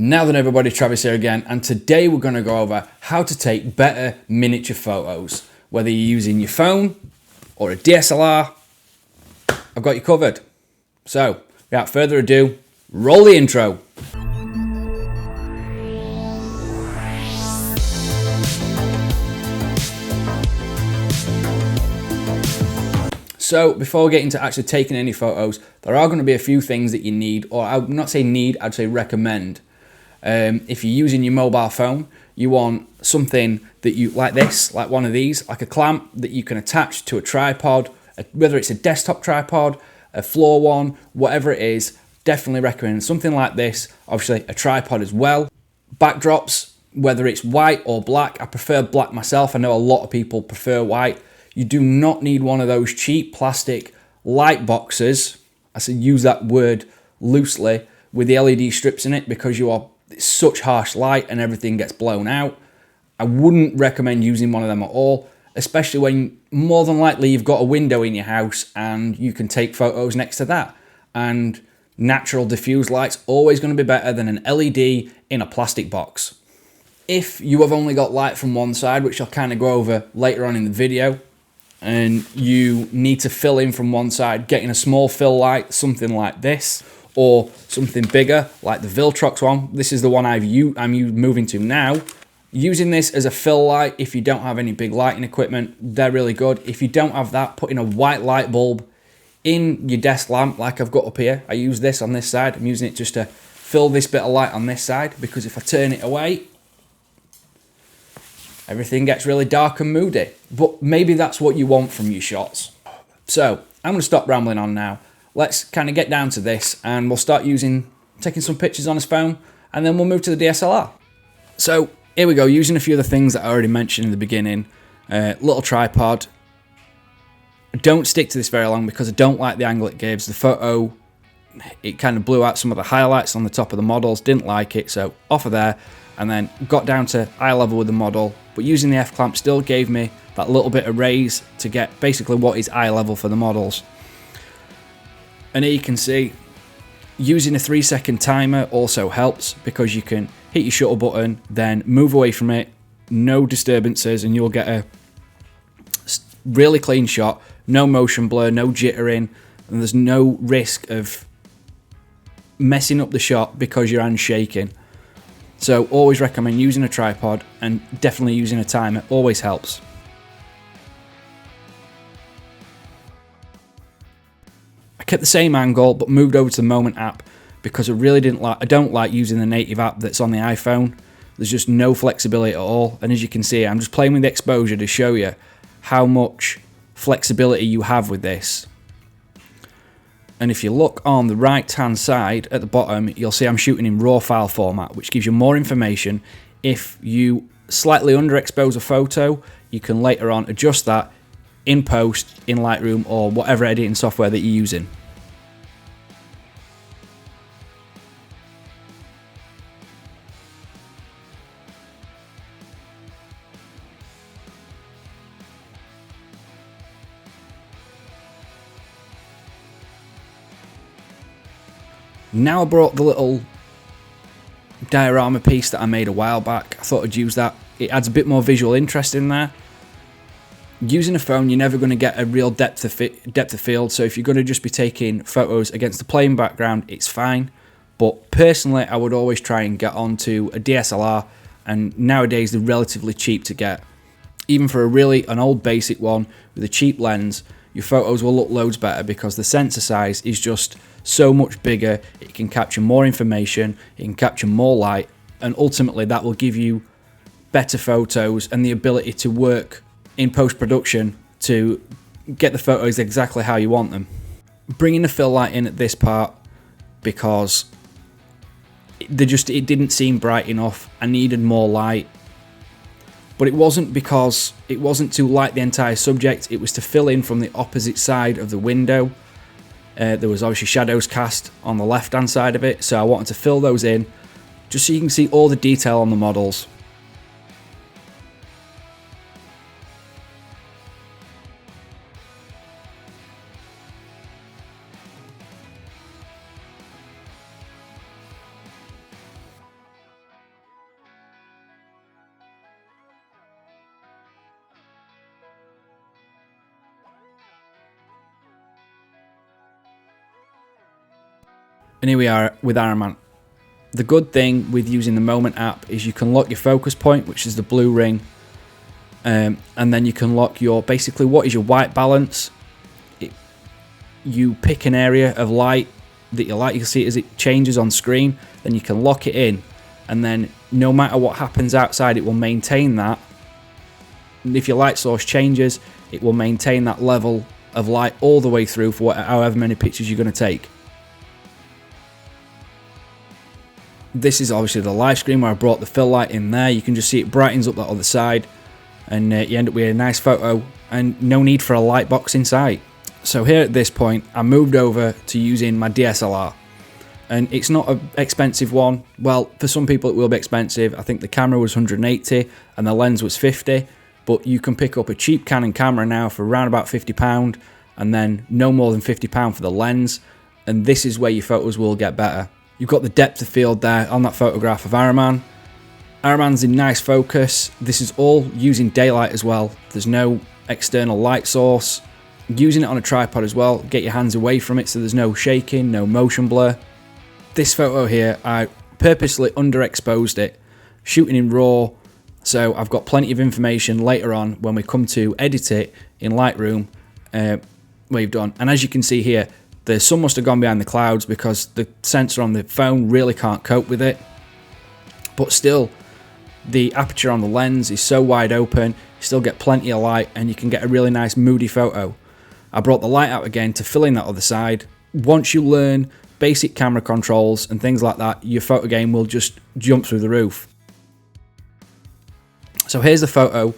Now then everybody, Travis here again, and today we're going to go over how to take better miniature photos. Whether you're using your phone or a DSLR, I've got you covered. So, without further ado, roll the intro. So before we get into actually taking any photos, there are going to be a few things that you need, or I would not say need, I'd say recommend. If you're using your mobile phone, you want something that you like this, like one of these, like a clamp that you can attach to a tripod, whether it's a desktop tripod, a floor one, whatever it is. Definitely recommend something like this. Obviously a tripod as well. Backdrops, whether it's white or black, I prefer black myself. I know a lot of people prefer white. You do not need one of those cheap plastic light boxes. I say use that word loosely, with the LED strips in it, because it's such harsh light and everything gets blown out. I wouldn't recommend using one of them at all, especially when more than likely you've got a window in your house and you can take photos next to that. And natural diffuse light's always going to be better than an LED in a plastic box. If you have only got light from one side, which I'll kind of go over later on in the video, and you need to fill in from one side, getting a small fill light, something like this, or something bigger like the Viltrox one. This is the one I'm moving to now. Using this as a fill light, if you don't have any big lighting equipment, they're really good. If you don't have that, putting a white light bulb in your desk lamp like I've got up here. I use this on this side. I'm using it just to fill this bit of light on this side, because if I turn it away, everything gets really dark and moody. But maybe that's what you want from your shots. So I'm going to stop rambling on now. Let's kind of get down to this, and we'll start taking some pictures on his phone, and then we'll move to the DSLR. So here we go, using a few of the things that I already mentioned in the beginning. Little tripod. Don't stick to this very long because I don't like the angle it gives. The photo, it kind of blew out some of the highlights on the top of the models. Didn't like it, so off of there. And then got down to eye level with the model, but using the F-clamp still gave me that little bit of raise to get basically what is eye level for the models. And here you can see, using a 3-second timer also helps, because you can hit your shutter button, then move away from it, no disturbances, and you'll get a really clean shot, no motion blur, no jittering, and there's no risk of messing up the shot because your hand's shaking. So always recommend using a tripod, and definitely using a timer always helps. I kept the same angle but moved over to the Moment app because I don't like using the native app that's on the iPhone. There's just no flexibility at all, and as you can see, I'm just playing with the exposure to show you how much flexibility you have with this. And if you look on the right hand side at the bottom, you'll see I'm shooting in RAW file format, which gives you more information. If you slightly underexpose a photo, you can later on adjust that in post in Lightroom or whatever editing software that you're using. Now I brought the little diorama piece that I made a while back. I thought I'd use that. It adds a bit more visual interest in there. Using a phone, you're never going to get a real depth of field, so if you're going to just be taking photos against a plain background, it's fine. But personally, I would always try and get onto a DSLR, and nowadays they're relatively cheap to get. Even for an old basic one with a cheap lens, your photos will look loads better because the sensor size is just so much bigger. It can capture more information, it can capture more light, and ultimately that will give you better photos and the ability to work in post-production to get the photos exactly how you want them. Bringing the fill light in at this part because it didn't seem bright enough. I needed more light. But it wasn't because it wasn't to light the entire subject, it was to fill in from the opposite side of the window. There was obviously shadows cast on the left hand side of it, so I wanted to fill those in just so you can see all the detail on the models. And here we are with Iron Man. The good thing with using the Moment app is you can lock your focus point, which is the blue ring, and then you can lock your, basically what is your white balance. You pick an area of light that you like, you can see it as it changes on screen, then you can lock it in, and then no matter what happens outside it will maintain that. And if your light source changes, it will maintain that level of light all the way through for however many pictures you're going to take. This is obviously the live screen where I brought the fill light in there. You can just see it brightens up that other side, and you end up with a nice photo and no need for a Lightbox inside. So here at this point, I moved over to using my DSLR, and it's not an expensive one. Well, for some people it will be expensive. I think the camera was 180 and the lens was 50, but you can pick up a cheap Canon camera now for around about £50, and then no more than £50 for the lens, and this is where your photos will get better. You've got the depth of field there on that photograph of Iron Man. Iron Man's in nice focus. This is all using daylight as well. There's no external light source. Using it on a tripod as well, get your hands away from it so there's no shaking, no motion blur. This photo here, I purposely underexposed it, shooting in RAW, so I've got plenty of information later on when we come to edit it in Lightroom, where you've done. And as you can see here, the sun must have gone behind the clouds because the sensor on the phone really can't cope with it. But still, the aperture on the lens is so wide open, you still get plenty of light and you can get a really nice moody photo. I brought the light out again to fill in that other side. Once you learn basic camera controls and things like that, your photo game will just jump through the roof. So here's the photo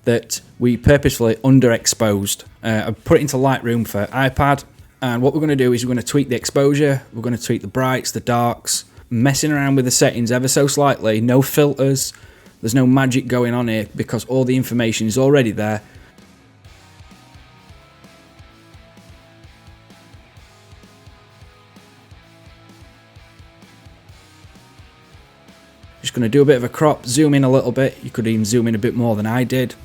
that we purposefully underexposed. I put it into Lightroom for iPad, and what we're going to do is we're going to tweak the exposure, we're going to tweak the brights, the darks, messing around with the settings ever so slightly, no filters, there's no magic going on here because all the information is already there. Just going to do a bit of a crop, zoom in a little bit. You could even zoom in a bit more than I did.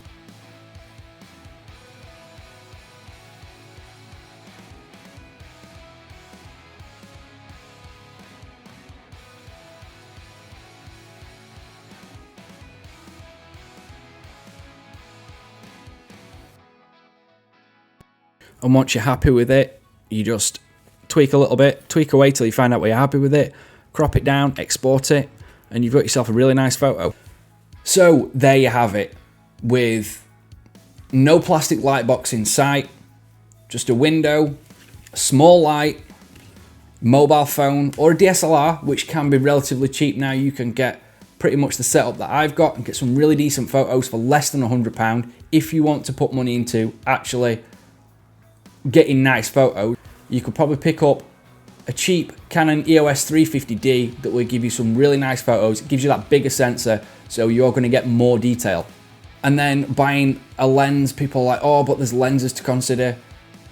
And once you're happy with it, you just tweak a little bit, tweak away till you find out where you're happy with it, crop it down, export it, and you've got yourself a really nice photo. So there you have it, with no plastic Lightbox in sight, just a window, a small light, mobile phone, or a DSLR, which can be relatively cheap now. You can get pretty much the setup that I've got and get some really decent photos for less than £100 if you want to put money into actually getting nice photos. You could probably pick up a cheap Canon EOS 350D that will give you some really nice photos. It gives you that bigger sensor, so you're going to get more detail. And then buying a lens, people are like, oh, but there's lenses to consider.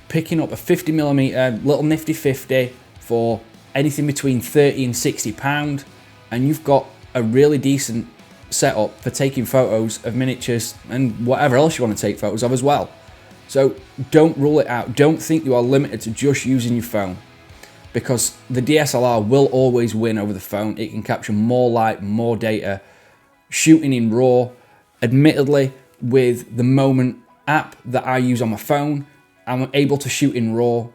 Picking up a 50mm little nifty 50 for anything between £30 and £60, and you've got a really decent setup for taking photos of miniatures and whatever else you want to take photos of as well. So don't rule it out. Don't think you are limited to just using your phone, because the DSLR will always win over the phone. It can capture more light, more data. Shooting in RAW, admittedly, with the Moment app that I use on my phone, I'm able to shoot in RAW,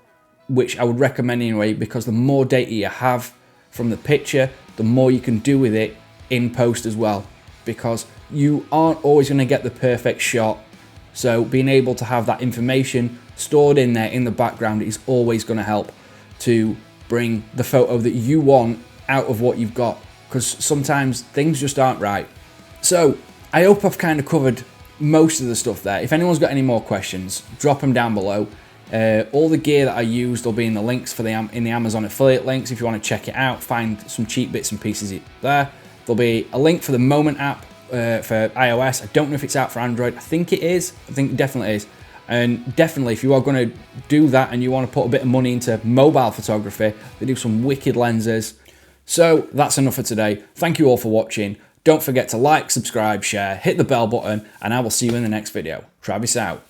which I would recommend anyway, because the more data you have from the picture, the more you can do with it in post as well, because you aren't always going to get the perfect shot. So being able to have that information stored in there in the background is always going to help to bring the photo that you want out of what you've got, because sometimes things just aren't right. So I hope I've kind of covered most of the stuff there. If anyone's got any more questions, drop them down below. All the gear that I used will be in the links for in the Amazon affiliate links if you want to check it out, find some cheap bits and pieces there. There'll be a link for the Moment app for iOS. I don't know if it's out for Android. I think it is. I think it definitely is. And definitely, if you are going to do that and you want to put a bit of money into mobile photography, they do some wicked lenses. So that's enough for today. Thank you all for watching. Don't forget to like, subscribe, share, hit the bell button, and I will see you in the next video. Travis out.